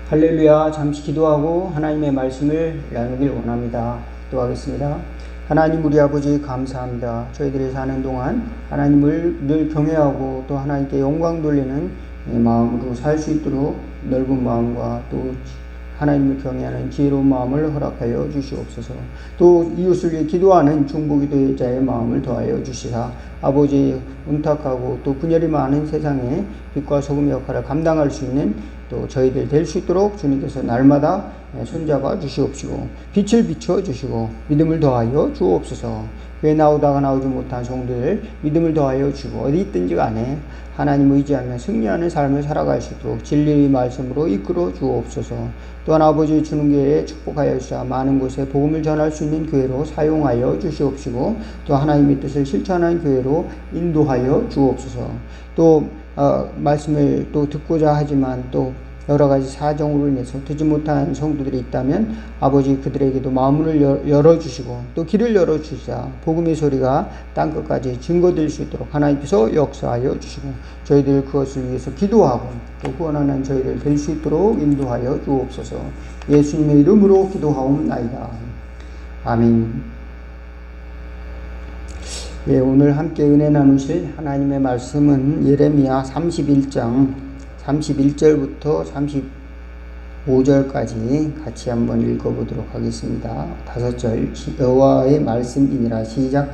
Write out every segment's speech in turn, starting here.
할렐루야. 잠시 기도하고 하나님의 말씀을 나누길 원합니다. 기도하겠습니다. 하나님 우리 아버지 감사합니다. 저희들이 사는 동안 하나님을 늘 경외하고 또 하나님께 영광 돌리는 마음으로 살 수 있도록 넓은 마음과 또 하나님을 경외하는 지혜로운 마음을 허락하여 주시옵소서. 또 이웃을 위해 기도하는 중보기도의 자의 마음을 더하여 주시사 아버지 은탁하고 또 분열이 많은 세상에 빛과 소금 역할을 감당할 수 있는 또 저희들 될 수 있도록 주님께서 날마다 손잡아 주시옵시고 빛을 비춰 주시고 믿음을 더하여 주옵소서. 교회 나오다가 나오지 못한 성도들 믿음을 더하여 주고 어디 있든지 간에 하나님 의지하며 승리하는 삶을 살아갈 수 있도록 진리의 말씀으로 이끌어 주옵소서. 또한 아버지 주는 교회에 축복하여 주사 많은 곳에 복음을 전할 수 있는 교회로 사용하여 주시옵시고 또 하나님의 뜻을 실천하는 교회로 인도하여 주옵소서. 또 말씀을 또 듣고자 하지만 또 여러 가지 사정으로 인해서 듣지 못한 성도들이 있다면 아버지 그들에게도 마음을 열어주시고 또 길을 열어주시자 복음의 소리가 땅끝까지 증거될 수 있도록 하나님께서 역사하여 주시고 저희들 그것을 위해서 기도하고 또 구원하는 저희들 될 수 있도록 인도하여 주옵소서. 예수님의 이름으로 기도하옵나이다. 아멘. 예, 오늘 함께 은혜 나누실 하나님의 말씀은 예레미야 31장 31절부터 35절까지 같이 한번 읽어보도록 하겠습니다. 5절 여호와의 말씀이니라. 시작.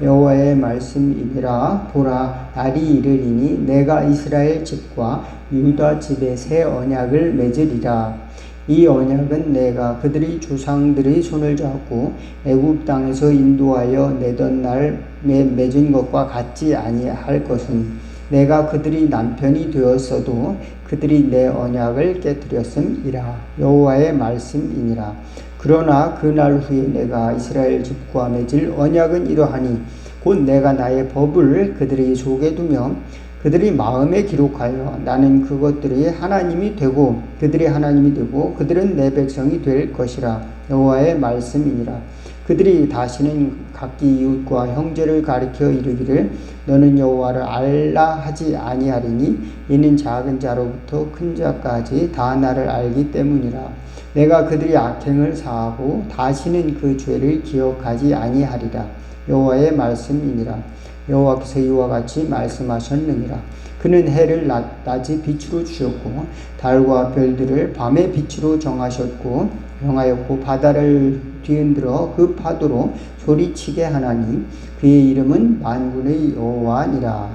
여호와의 말씀이니라. 보라, 날이 이르리니 내가 이스라엘 집과 유다 집에 새 언약을 맺으리라. 이 언약은 내가 그들이 조상들의 손을 잡고 애굽 땅에서 인도하여 내던 날에 맺은 것과 같지 아니할 것은 내가 그들이 남편이 되었어도 그들이 내 언약을 깨뜨렸음이라. 여호와의 말씀이니라. 그러나 그 날 후에 내가 이스라엘 집과 맺을 언약은 이러하니 곧 내가 나의 법을 그들의 속에 두며 그들이 마음에 기록하여 나는 그것들이 하나님이 되고 그들이 하나님이 되고 그들은 내 백성이 될 것이라. 여호와의 말씀이니라. 그들이 다시는 각기 이웃과 형제를 가리켜 이르기를 너는 여호와를 알라 하지 아니하리니 이는 작은 자로부터 큰 자까지 다 나를 알기 때문이라. 내가 그들이 악행을 사하고 다시는 그 죄를 기억하지 아니하리라. 여호와의 말씀이니라. 여호와께서 이와 같이 말씀하셨느니라. 그는 해를 낮의 빛으로 주셨고 달과 별들을 밤의 빛으로 정하셨고 명하였고 바다를 뒤흔들어 그 파도로 소리치게 하나니 그의 이름은 만군의 여호와니라.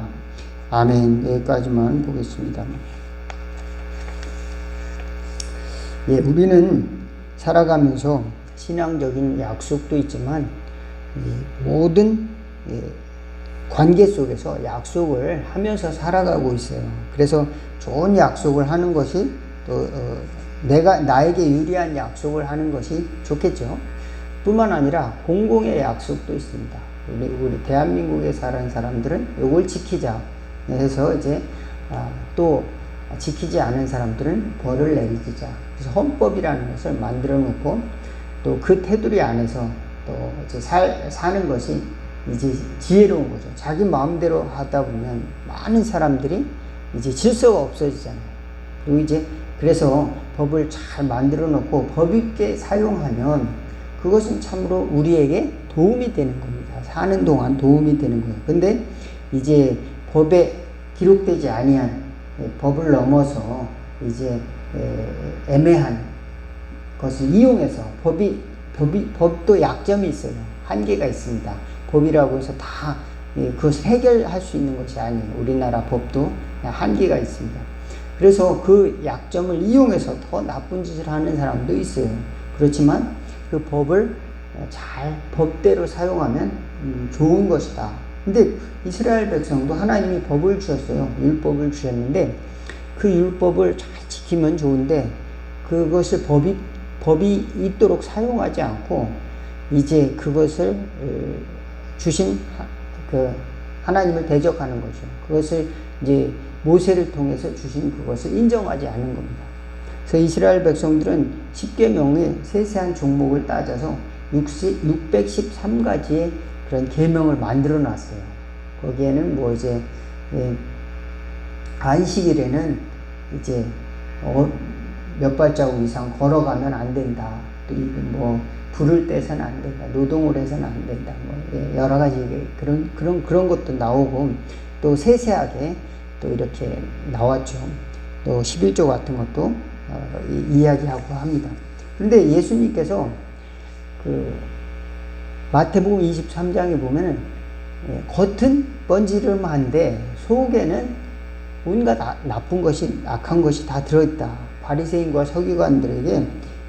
아멘. 여기까지만 보겠습니다. 예, 우리는 살아가면서 신앙적인 약속도 있지만 모든 관계 속에서 약속을 하면서 살아가고 있어요. 그래서 좋은 약속을 하는 것이 또 나에게 유리한 약속을 하는 것이 좋겠죠. 뿐만 아니라 공공의 약속도 있습니다. 우리 대한민국에 사는 사람들은 이걸 지키자 해서 이제 또 지키지 않은 사람들은 벌을 내리자. 그래서 헌법이라는 것을 만들어 놓고 또 그 테두리 안에서 또 이제 사는 것이 이제 지혜로운 거죠. 자기 마음대로 하다 보면 많은 사람들이 이제 질서가 없어지잖아요. 그리고 이제 그래서 법을 잘 만들어 놓고 법 있게 사용하면 그것은 참으로 우리에게 도움이 되는 겁니다. 사는 동안 도움이 되는 거예요. 근데 이제 법에 기록되지 아니한 법을 넘어서 이제 애매한 것을 이용해서 법도 약점이 있어요. 한계가 있습니다. 법이라고 해서 다 그것을 해결할 수 있는 것이 아니에요. 우리나라 법도 한계가 있습니다. 그래서 그 약점을 이용해서 더 나쁜 짓을 하는 사람도 있어요. 그렇지만 그 법을 잘 법대로 사용하면 좋은 것이다. 근데 이스라엘 백성도 하나님이 법을 주셨어요. 율법을 주셨는데 그 율법을 잘 지키면 좋은데 그것을 법이 있도록 사용하지 않고 이제 그것을 주신 그 하나님을 대적하는 거죠. 그것을 이제 모세를 통해서 주신 그것을 인정하지 않는 겁니다. 그래서 이스라엘 백성들은 십계명의 세세한 종목을 따져서 613가지의 그런 계명을 만들어 놨어요. 거기에는 뭐 이제 안식일에는 이제 몇 발자국 이상 걸어가면 안 된다. 또 뭐 불을 떼서는 안 된다. 노동을 해서는 안 된다. 뭐 여러 가지 그런 것도 나오고 또 세세하게 또 이렇게 나왔죠. 또 11조 같은 것도 이야기하고 합니다. 그런데 예수님께서 그 마태복음 23장에 보면은 겉은 번지르르한데 속에는 온갖 나쁜 것이 악한 것이 다 들어있다. 바리새인과 서기관들에게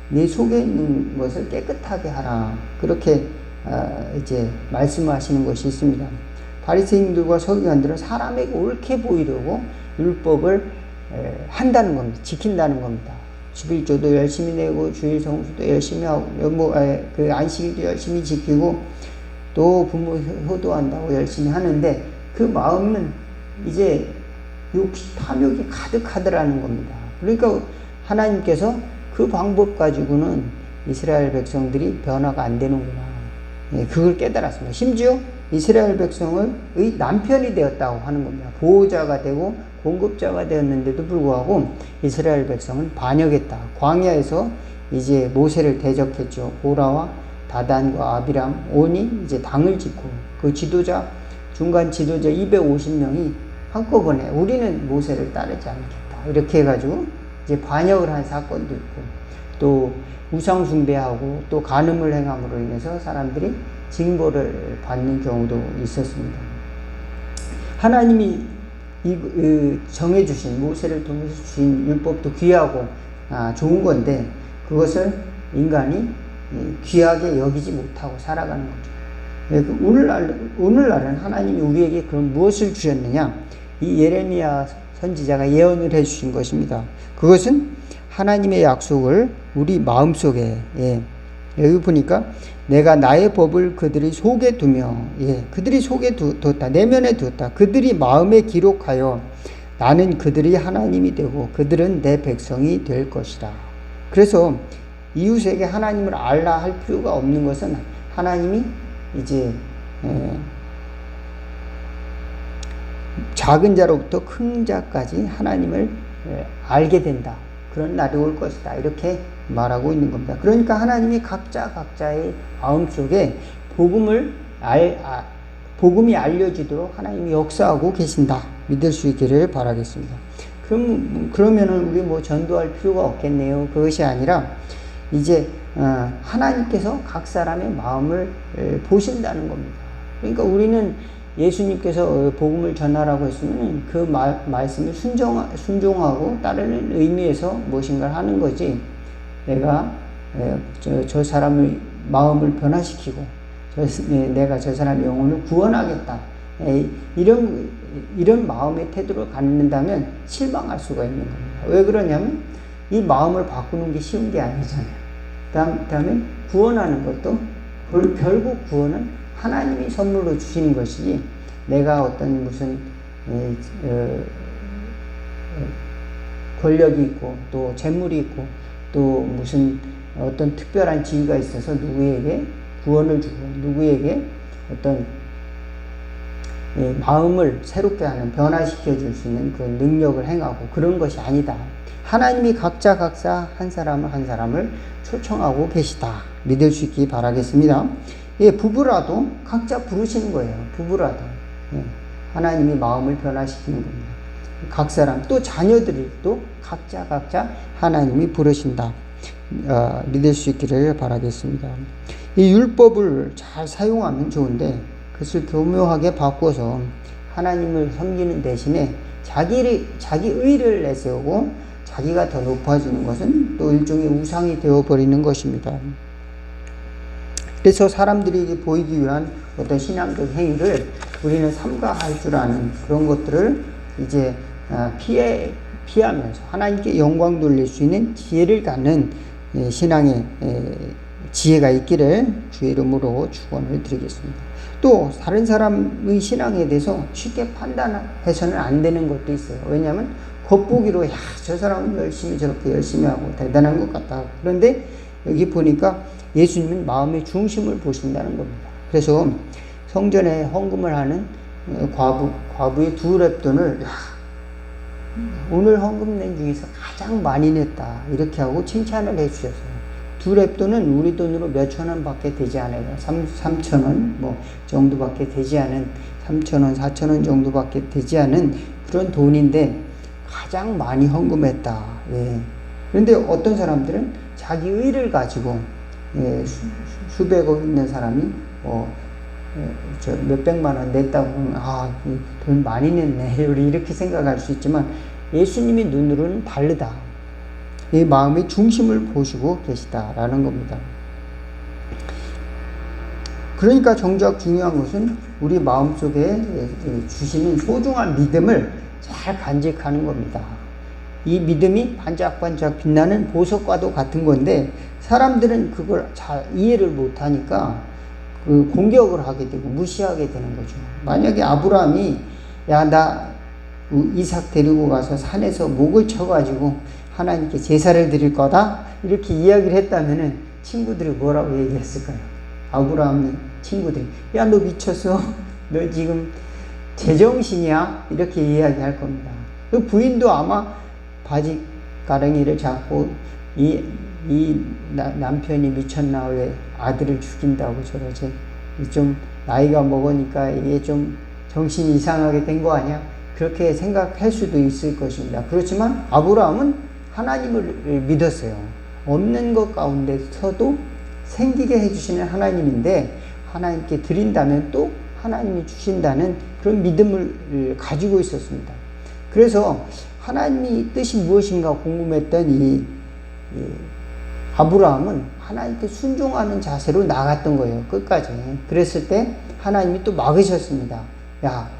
내 속에 있는 것을 깨끗하게 하라. 그렇게 이제 말씀하시는 것이 있습니다. 바리새인들과 서기관들은 사람에게 옳게 보이려고 율법을 한다는 겁니다. 지킨다는 겁니다. 11조도 열심히 내고 주일 성수도 열심히 하고 그 안식일도 열심히 지키고 또 부모 효도한다고 열심히 하는데 그 마음은 이제 탐욕이 가득하더라는 겁니다. 그러니까 하나님께서 그 방법 가지고는 이스라엘 백성들이 변화가 안 되는구나. 그걸 깨달았습니다. 심지어 이스라엘 백성의 남편이 되었다고 하는 겁니다. 보호자가 되고 공급자가 되었는데도 불구하고 이스라엘 백성은 반역했다. 광야에서 이제 모세를 대적했죠. 고라와 다단과 아비람, 온이 이제 당을 짓고 그 중간 지도자 250명이 한꺼번에 우리는 모세를 따르지 않겠다. 이렇게 해가지고 이제 반역을 한 사건도 있고 또 우상 숭배하고 또 간음을 행함으로 인해서 사람들이 징벌을 받는 경우도 있었습니다. 하나님이 정해주신 모세를 통해서 주신 율법도 귀하고 좋은 건데 그것을 인간이 귀하게 여기지 못하고 살아가는 거죠. 오늘날은 하나님이 우리에게 그럼 무엇을 주셨느냐? 이 예레미야 선지자가 예언을 해주신 것입니다. 그것은 하나님의 약속을 우리 마음속에 여기 보니까 내가 나의 법을 그들이 속에 두며 그들이 속에 뒀다. 내면에 두었다. 그들이 마음에 기록하여 나는 그들이 하나님이 되고 그들은 내 백성이 될 것이다. 그래서 이웃에게 하나님을 알라 할 필요가 없는 것은 하나님이 이제 작은 자로부터 큰 자까지 하나님을 알게 된다. 그런 날이 올 것이다. 이렇게 말하고 있는 겁니다. 그러니까 하나님이 각자의 마음속에 복음이 알려지도록 하나님이 역사하고 계신다. 믿을 수 있기를 바라겠습니다. 그러면은 우리 뭐 전도할 필요가 없겠네요. 그것이 아니라 이제 하나님께서 각 사람의 마음을 보신다는 겁니다. 그러니까 우리는 예수님께서 복음을 전하라고 했으면 그 말씀을 순종하고 따르는 의미에서 무엇인가를 하는 거지, 내가 저 사람의 마음을 변화시키고 내가 저 사람의 영혼을 구원하겠다, 이런 마음의 태도를 갖는다면 실망할 수가 있는 겁니다. 왜 그러냐면 이 마음을 바꾸는 게 쉬운 게 아니잖아요. 다음에 구원하는 것도 결국 구원은 하나님이 선물로 주시는 것이지 내가 어떤 무슨 권력이 있고 또 재물이 있고 또 무슨 어떤 특별한 지위가 있어서 누구에게 구원을 주고 누구에게 어떤 마음을 새롭게 하는, 변화시켜 줄 수 있는 그 능력을 행하고 그런 것이 아니다. 하나님이 각자 한 사람을 초청하고 계시다. 믿을 수 있기 바라겠습니다. 부부라도 각자 부르시는 거예요. 부부라도 하나님이 마음을 변화시키는 겁니다. 각 사람, 또 자녀들이 또 각자 하나님이 부르신다. 믿을 수 있기를 바라겠습니다. 이 율법을 잘 사용하면 좋은데 그것을 교묘하게 바꿔서 하나님을 섬기는 대신에 자기 의를 내세우고 자기가 더 높아지는 것은 또 일종의 우상이 되어버리는 것입니다. 그래서 사람들에게 보이기 위한 어떤 신앙적 행위를 우리는 삼가할 줄 아는 그런 것들을 이제 피하면서 하나님께 영광 돌릴 수 있는 지혜를 갖는 신앙의 지혜가 있기를 주의 이름으로 축원을 드리겠습니다. 또 다른 사람의 신앙에 대해서 쉽게 판단해서는 안 되는 것도 있어요. 왜냐하면 겉보기로 저 사람은 저렇게 열심히 하고 대단한 것 같다. 그런데 여기 보니까 예수님은 마음의 중심을 보신다는 겁니다. 그래서 성전에 헌금을 하는 과부의 2 렙돈을 오늘 헌금 낸 중에서 가장 많이 냈다. 이렇게 하고 칭찬을 해주셨어요. 두 랩돈은 우리 돈으로 몇천 원 밖에 되지 않아요. 3천 원 뭐 정도밖에 되지 않은 3천 원, 4천 원 정도밖에 되지 않은 그런 돈인데 가장 많이 헌금했다. 예. 그런데 어떤 사람들은 자기 의를 가지고 수백억 있는 사람이 저 몇백만 원 냈다고 하면 돈 많이 냈네 이렇게 생각할 수 있지만 예수님이 눈으로는 다르다. 이 마음의 중심을 보시고 계시다라는 겁니다. 그러니까 정작 중요한 것은 우리 마음속에 주시는 소중한 믿음을 잘 간직하는 겁니다. 이 믿음이 반짝반짝 빛나는 보석과도 같은 건데 사람들은 그걸 잘 이해를 못하니까 공격을 하게 되고 무시하게 되는 거죠. 만약에 아브라함이 나 이삭 데리고 가서 산에서 목을 쳐가지고 하나님께 제사를 드릴 거다 이렇게 이야기를 했다면은 친구들이 뭐라고 얘기했을까요? 아브라함의 친구들이 너 미쳤어? 너 지금 제정신이야? 이렇게 이야기할 겁니다. 그 부인도 아마 바지 가랑이를 잡고 이 남편이 미쳤나 왜 아들을 죽인다고 저러지? 좀 나이가 먹으니까 이게 좀 정신이 이상하게 된 거 아니야? 그렇게 생각할 수도 있을 것입니다. 그렇지만 아브라함은 하나님을 믿었어요. 없는 것 가운데서도 생기게 해주시는 하나님인데 하나님께 드린다면 또 하나님이 주신다는 그런 믿음을 가지고 있었습니다. 그래서 하나님의 뜻이 무엇인가 궁금했던 이 아브라함은 하나님께 순종하는 자세로 나갔던 거예요. 끝까지. 그랬을 때 하나님이 또 막으셨습니다.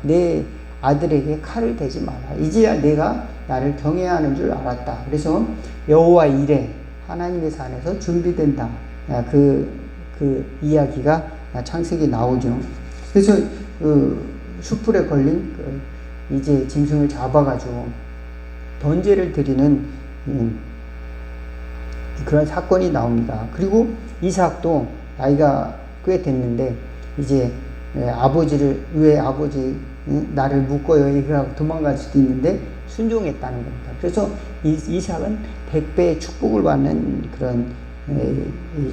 내 아들에게 칼을 대지 마라. 이제야 내가 나를 경외하는 줄 알았다. 그래서 여호와 이레 하나님의 산에서 준비된다. 그 이야기가 창세기에 나오죠. 그래서 숯불에 걸린 이제 짐승을 잡아가지고 번제를 드리는 그런 사건이 나옵니다. 그리고 이삭도 나이가 꽤 됐는데 이제 왜 아버지 나를 묶어요 이거하고 도망갈 수도 있는데 순종했다는 겁니다. 그래서 이삭은 100배의 축복을 받는 그런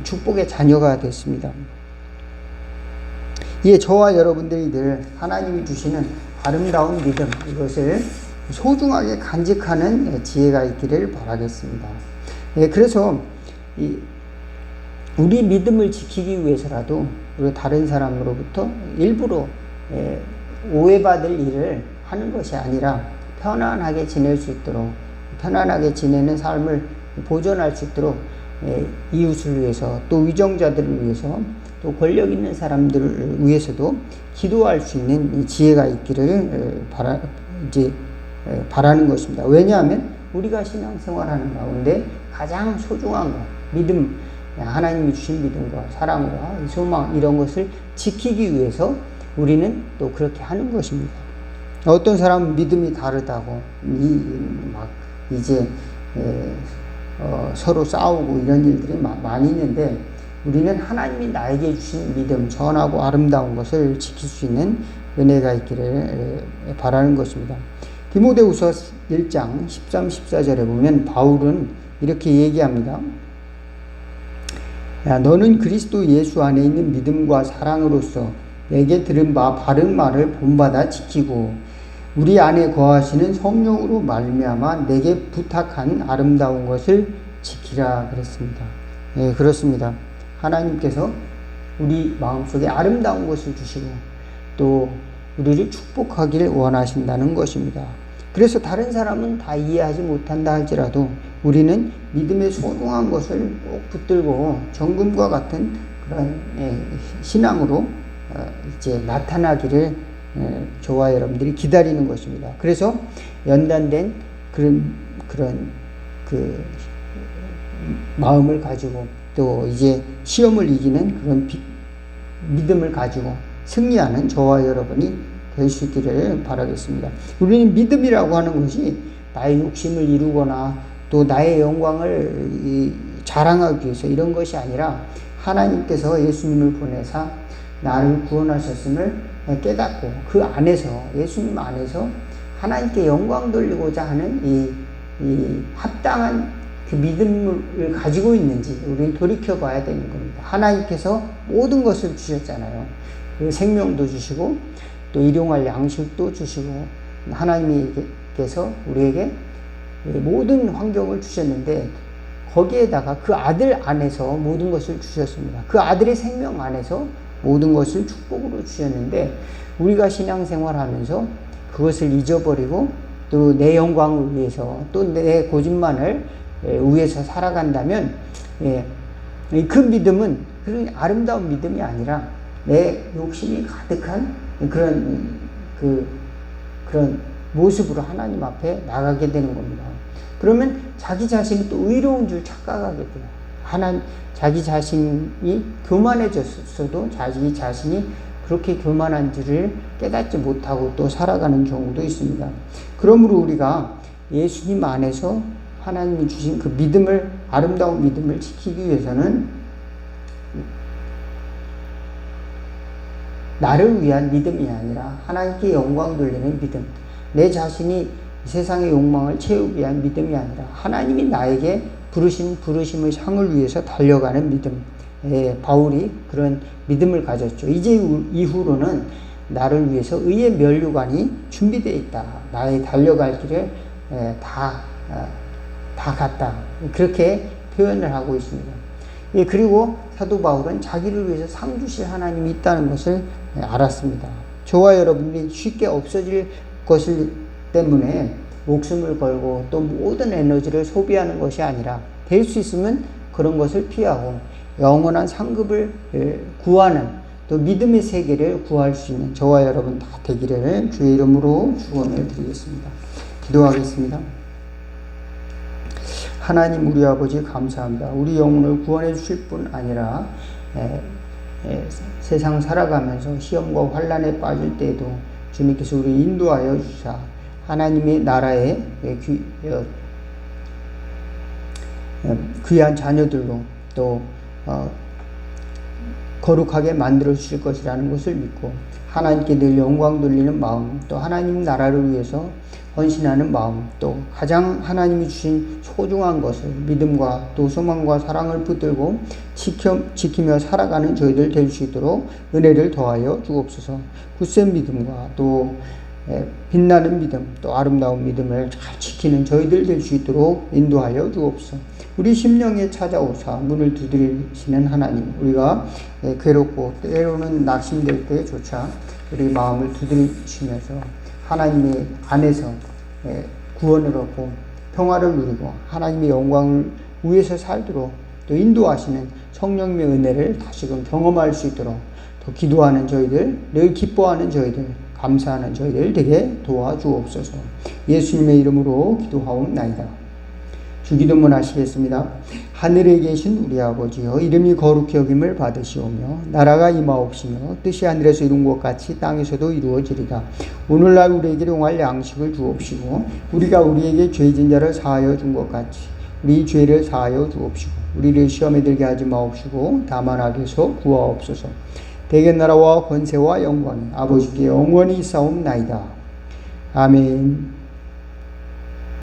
축복의 자녀가 됐습니다. 이에 저와 여러분들이 늘 하나님이 주시는 아름다운 믿음 이것을 소중하게 간직하는 지혜가 있기를 바라겠습니다. 그래서 우리 믿음을 지키기 위해서라도 우리 다른 사람으로부터 일부러 오해받을 일을 하는 것이 아니라 편안하게 지낼 수 있도록 편안하게 지내는 삶을 보존할 수 있도록 이웃을 위해서 또 위정자들을 위해서 또 권력 있는 사람들을 위해서도 기도할 수 있는 지혜가 있기를 바라는 것입니다. 왜냐하면 우리가 신앙생활하는 가운데 가장 소중한 것, 믿음, 하나님이 주신 믿음과 사랑과 소망 이런 것을 지키기 위해서 우리는 또 그렇게 하는 것입니다. 어떤 사람은 믿음이 다르다고 서로 싸우고 이런 일들이 많이 있는데 우리는 하나님이 나에게 주신 믿음, 선하고 아름다운 것을 지킬 수 있는 은혜가 있기를 바라는 것입니다. 디모데후서 1장 13, 14절에 보면 바울은 이렇게 얘기합니다. 너는 그리스도 예수 안에 있는 믿음과 사랑으로서 내게 들은 바 바른 말을 본받아 지키고 우리 안에 거하시는 성령으로 말미암아 내게 부탁한 아름다운 것을 지키라 그랬습니다. 그렇습니다. 하나님께서 우리 마음속에 아름다운 것을 주시고 또 우리를 축복하기를 원하신다는 것입니다. 그래서 다른 사람은 다 이해하지 못한다 할지라도 우리는 믿음의 소중한 것을 꼭 붙들고 정금과 같은 그런 신앙으로 이제 나타나기를 저와 여러분들이 기다리는 것입니다. 그래서 연단된 그런 마음을 가지고 또 이제 시험을 이기는 그런 믿음을 가지고 승리하는 저와 여러분이 될 수 있기를 바라겠습니다. 우리는 믿음이라고 하는 것이 나의 욕심을 이루거나 또 나의 영광을 자랑하기 위해서 이런 것이 아니라 하나님께서 예수님을 보내사 나를 구원하셨음을 깨닫고 그 안에서 예수님 안에서 하나님께 영광 돌리고자 하는 이 합당한 그 믿음을 가지고 있는지 우리는 돌이켜 봐야 되는 겁니다. 하나님께서 모든 것을 주셨잖아요. 그 생명도 주시고 또 일용할 양식도 주시고 하나님께서 우리에게 모든 환경을 주셨는데 거기에다가 그 아들 안에서 모든 것을 주셨습니다. 그 아들의 생명 안에서 모든 것을 축복으로 주셨는데 우리가 신앙생활하면서 그것을 잊어버리고 또 내 영광을 위해서 또 내 고집만을 위해서 살아간다면 그 믿음은 그런 아름다운 믿음이 아니라 내 욕심이 가득한 그런 모습으로 하나님 앞에 나가게 되는 겁니다. 그러면 자기 자신이 또 의로운 줄 착각하게 돼요. 자기 자신이 교만해졌어도 자기 자신이 그렇게 교만한 줄을 깨닫지 못하고 또 살아가는 경우도 있습니다. 그러므로 우리가 예수님 안에서 하나님이 주신 그 믿음을, 아름다운 믿음을 지키기 위해서는 나를 위한 믿음이 아니라 하나님께 영광 돌리는 믿음, 내 자신이 세상의 욕망을 채우기 위한 믿음이 아니라 하나님이 나에게 부르심의 상을 위해서 달려가는 믿음. 바울이 그런 믿음을 가졌죠. 이제 이후로는 나를 위해서 의의 면류관이 준비되어 있다. 나의 달려갈 길을 다 갔다. 그렇게 표현을 하고 있습니다. 그리고 사도 바울은 자기를 위해서 상 주실 하나님이 있다는 것을 알았습니다. 저와 여러분이 쉽게 없어질 것을 때문에 목숨을 걸고 또 모든 에너지를 소비하는 것이 아니라 될 수 있으면 그런 것을 피하고 영원한 상급을 구하는 또 믿음의 세계를 구할 수 있는 저와 여러분 다 되기를 주의 이름으로 축원을 드리겠습니다. 기도하겠습니다. 하나님 우리 아버지 감사합니다. 우리 영혼을 구원해 주실 뿐 아니라 세상 살아가면서 시험과 환난에 빠질 때에도 주님께서 우리 인도하여 주사 하나님의 나라의 귀한 자녀들로 또 거룩하게 만들어 주실 것이라는 것을 믿고 하나님께 늘 영광 돌리는 마음, 또 하나님 나라를 위해서 헌신하는 마음, 또 가장 하나님이 주신 소중한 것을 믿음과 또 소망과 사랑을 붙들고 지키며 살아가는 저희들 될 수 있도록 은혜를 더하여 주옵소서. 굳센 믿음과 또 빛나는 믿음, 또 아름다운 믿음을 잘 지키는 저희들 될 수 있도록 인도하여 주옵소서. 우리 심령에 찾아오사 문을 두드리시는 하나님, 우리가 괴롭고 때로는 낙심될 때조차 우리 마음을 두드리시면서 하나님의 안에서 구원을 얻고 평화를 누리고 하나님의 영광을 위해서 살도록 또 인도하시는 성령님의 은혜를 다시금 경험할 수 있도록 또 기도하는 저희들, 늘 기뻐하는 저희들, 감사하는 저희들 되게 도와주옵소서. 예수님의 이름으로 기도하옵나이다. 주기도문 하시겠습니다. 하늘에 계신 우리 아버지여, 이름이 거룩히 여김을 받으시오며 나라가 임하옵시며 뜻이 하늘에서 이룬 것 같이 땅에서도 이루어지리다. 오늘날 우리에게 용할 양식을 주옵시고 우리가 우리에게 죄진 자를 사하여 준 것 같이 우리 죄를 사하여 주옵시고 우리를 시험에 들게 하지 마옵시고 다만 악에서 구하옵소서. 대견 나라와 권세와 영광이 아버지께 영원히 있사옵나이다. 아멘.